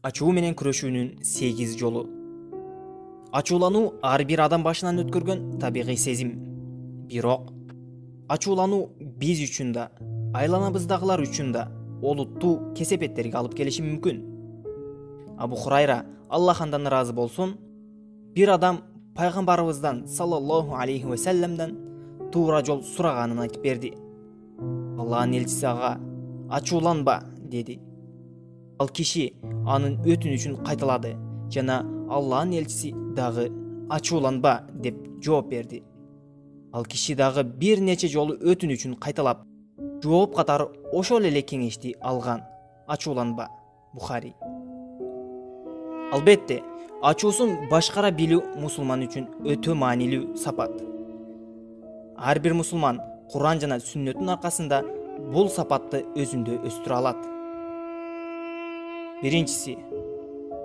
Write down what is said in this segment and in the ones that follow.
Ачуу менен күрөшүүнүн 8 жолу. Ачуулануу ар бир адам башынан өткөргөн табигый сезим. Бирок ачуулануу биз үчүн да, айланабыздагылар үчүн да олуттуу кесепеттерге алып келиши мүмкүн. Абу Хурайра, Аллах андан ыраазы болсун, бир адам пайгамбарыбыздан саллаллаху алейхи ва салламдан туура жол сураганын айтып берди. Аллахын элчиси ага ачууланба деди. Ал киши анын өтүнүчүн кайталады жана Аллахын элчиси дагы ачууланба деп жооп берди. Ал киши дагы бир нече жолу өтүнүчүн кайталап, жооп катары ошол эле кеңешти алган. Ачууланба. Бухари. Албетте, ачуусун башкара билүү мусулман үчүн өтө маанилүү сапат. Ар бир мусулман Куран жана сүннөттүн аркасында бул сапатты өзүндө өстүрө алат. Биринчиси,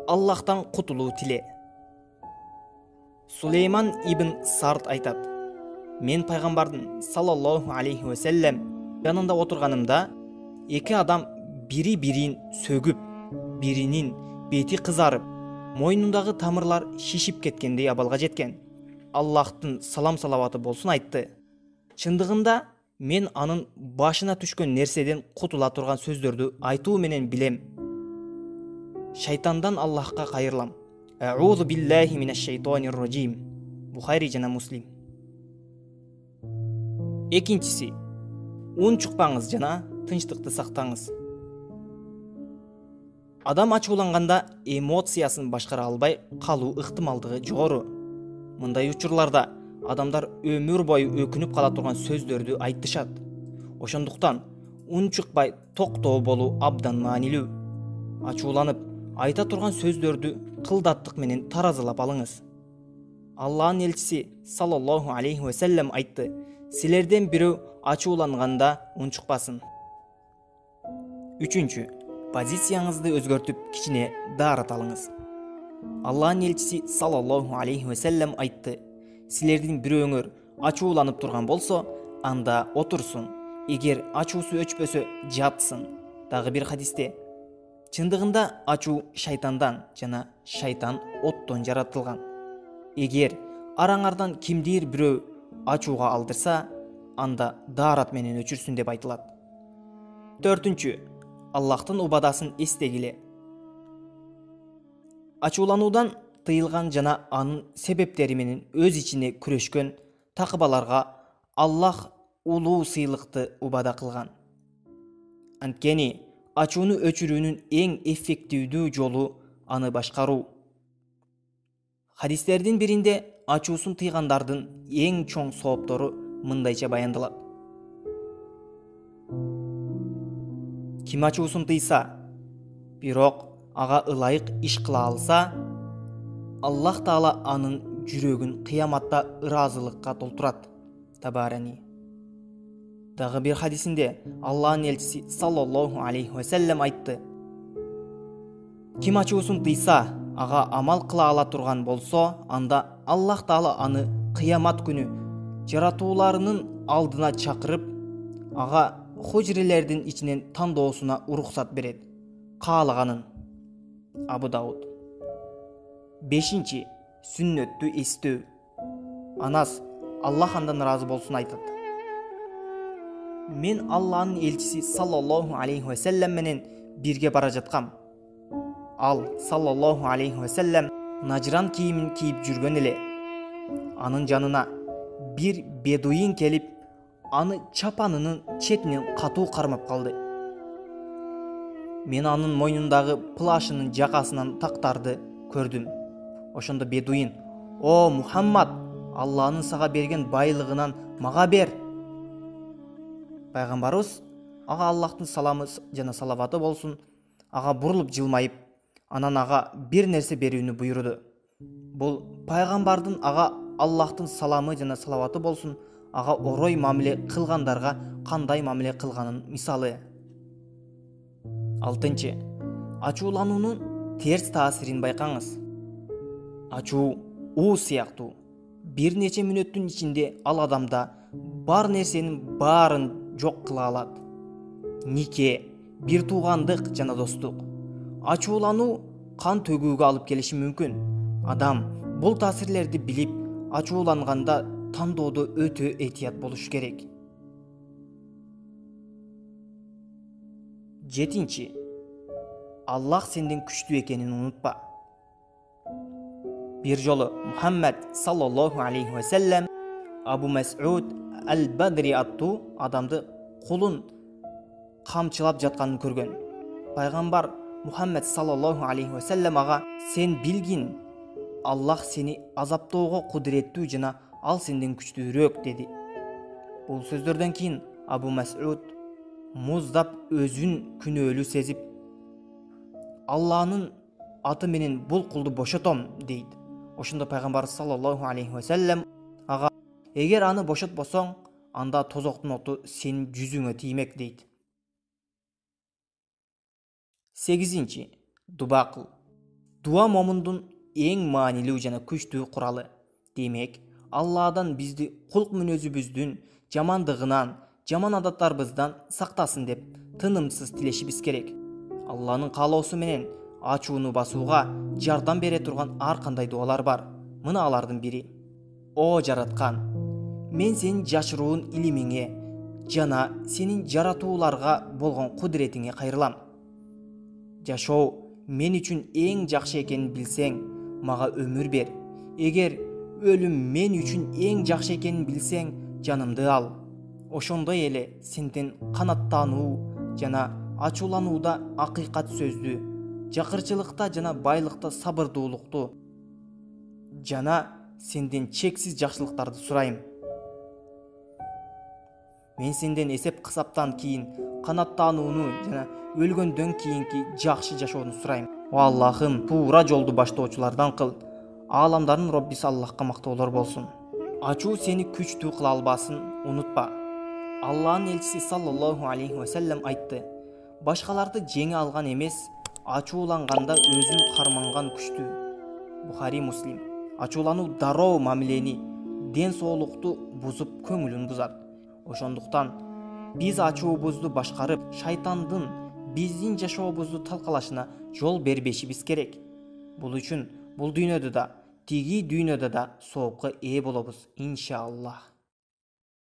Аллахтан кутулуу тиле. Сулейман ибн Сард айтат: мен пайгамбардын саллаллаху алейхи ва саллам жанында отурганымда эки адам бири-бирин сөгүп, биринин бети кызарып, мойнундагы тамырлар шишип кеткендей абалга жеткен. Аллахтын салам салаваты болсун айтты: чындыгында мен анын башына түшкөн нерседен кутула турган сөздөрдү айтуу менен билем. Шайтандан Аллахка кайрылам. Аузу биллахи минаш шайтанир раджим. Бухари жана Муслим. Экинчиси, ун чукпаңыз жана тынчтыкты сактаңыз. Адам ачууланганда эмоциясын башкара албай калуу ыктымалдыгы жогору. Мындай учурларда адамдар өмүр бою өкүнүп кала турган сөздөрдү айтышат. Ошондуктан ун чукпай токтоо болуу абдан маанилүү. Ачууланып айта турган сөздөрдү кылдаттык менен таразылап алыңыз. Аллахын элчиси саллаллаху алейхи ва саллам айтты: силерден бирөө ачууланганда унчукпасын. Үчүнчү, позицияңызды өзгөртүп кичине даарат алыңыз. Аллахын элчиси саллаллаху алейхи ва саллам айтты: силердин бирөөңөр ачууланып турган болсо, анда отурсун. Эгер ачуусу өчпөсө, жатсын. Дагы бир хадисте: чындыгында ачуу шайтандан жана шайтан оттон жаратылган. Эгер араңардан кимдир бирөө ачууга алдырса, анда даарат менен өчүрсүн деп айтылат. Төртүнчү, Аллахтын убадасын эстегиле. Ачуулануудан тыйылган жана анын себептери менен өз ичине күрөшкөн такыбаларга Аллах улуу сыйлыкты убада кылган. Анткени ачууну өчүрүүнүн эң эффективдүү жолу аны башкаруу. Хадистердин биринде ачуусун тыйгандардын эң чоң сооптору мындайча баяндалат: ким ачуусун тыйса, бирок ага ылайык иш кыла алса, Аллах Таала анын жүрөгүн кыяматта ыраазылыкка толтурат. Табарани. Дагы бир хадисинде Аллахын элчиси саллаллаху алейхи ва саллам айтты: ким ачуусун тыйса, ага амал кыла ала турган болсо, анда Аллах Таала аны кыямат күнү жаратууларынын алдына чакырып, ага хужрилердин ичинен тандоосуна уруксат берет, каалаганын. Абу Дауд. Бешинчи, сүннөттү эстөө. Анас, Аллах андан ыраазы болсун, айтат: мен Аллахнын элчиси саллаллаху алейхи ва саллам менен бирге бара жаткам. Ал саллаллаху алейхи ва саллам нажран кийимин кийип жүргөн эле. Анын жанына бир бедуин келип, аны чапанынын четинен катуу кармап калды. Мен анын мойнундагы плашынын жакасынан тактарды көрдүм. Ошондо бедуин: о Мухаммад, Аллахнын сага берген байлыгынан мага бер. Пайгамбарыбыз, ага Аллахтын саламы жана салаваты болсун, ага бурулуп жылмайып, анан ага бир нерсе берүүнү буйруду. Бул пайгамбардын ага Аллахтын саламы жана салаваты болсун, ага орой мамиле кылгандарга кандай мамиле кылганын мисалы. Алтынчы, ачуулануунун терс таасирин байкаңыз. Ачуу уу сыяктуу. Бир нече мүнөттүн ичинде ал адамда бар нерсенин баарын жок кыла алат. Нике, бир туугандык жана достук. Ачуулануу кан төгүүгө алып келиши мүмкүн. Адам бул таасирлерди билип, ачууланганда тандоодо өтө этият болуш керек. 7. Аллах сенден күчтүү экенин унутпа. Bir жолу Muhammed sallallahu aleyhi ve sellem Abu Mes'ud al-Badri аттуу адамды колун камчылап жатканын көргөн. Пайгамбар Muhammed sallallahu aleyhi ve sellem ага: "Сен билгин, Аллах сени азаптоого кудуреттүү жана ал сенден күчтүүрөөк" деди. Бул сөздөрдөн кийин Абу Мес'уд муздап өзүн күнөөлүү сезип, Алланын аты менен бул кулду бошотом дейт. Ошондо пайгамбар саллаллаху алейхи ва саллям ага: "Эгер аны бошотпосоң, анда тозоктун оту сенин жүзүңө тиймек" дейт. 8. Дуба кыл. Дуа момундун эң маанилүү жана күчтүү куралы. Демек, Алладан бизди кулк мүнөзүбүздүн жамандыгынан, жаман адаттарыбыздан сактасын деп тынымсыз тилешибиз керек. Алланын каалоосу менен ачууну басууга жардам бере турган ар кандай дуалар бар. Мына алардын бири: "О жараткан, мен сенин жашыруун илимиңе жана сенин жаратууларга болгон кудуретиңе кайрылам. Жашоо мен үчүн эң жакшы экенин билсең, мага өмүр бер. Эгер өлүм мен үчүн эң жакшы экенин билсең, жанымды ал. Ошондой эле сенден канаттануу жана ачууланууда акыйкат сөздү, жакырчылыкта жана байлыкта сабырдуулукту жана сенден чексиз жакшылыктарды сурайм. Мен сенден эсеп кысаптан кийин канаттанууну жана өлгөндөн кийинки жакшы жашоону сурайм. О Аллахым, туура жолду баштоочулардан кыл. Ааламдардын Роббиси Аллахка мактоолор болсун. Ачуу сени күчтүү кыла албасын, унутпа. Алланын элчиси саллаллаху алейхи ва саллям айтты: "Башкаларды жеңе алган эмес, ачууланганда өзүн карманган күчтүү." Бухари Муслим. Ачуулануу дароо мамилени, ден соолукту бузуп, көңүлүн бузат. Ошондуктан биз ачуубузду башкарып, шайтандын биздин жашообузду талкалашына жол бербешибиз керек. Бул үчүн бул дүйнөдө да, тиги дүйнөдө да соопко ээ болобуз, иншаллах.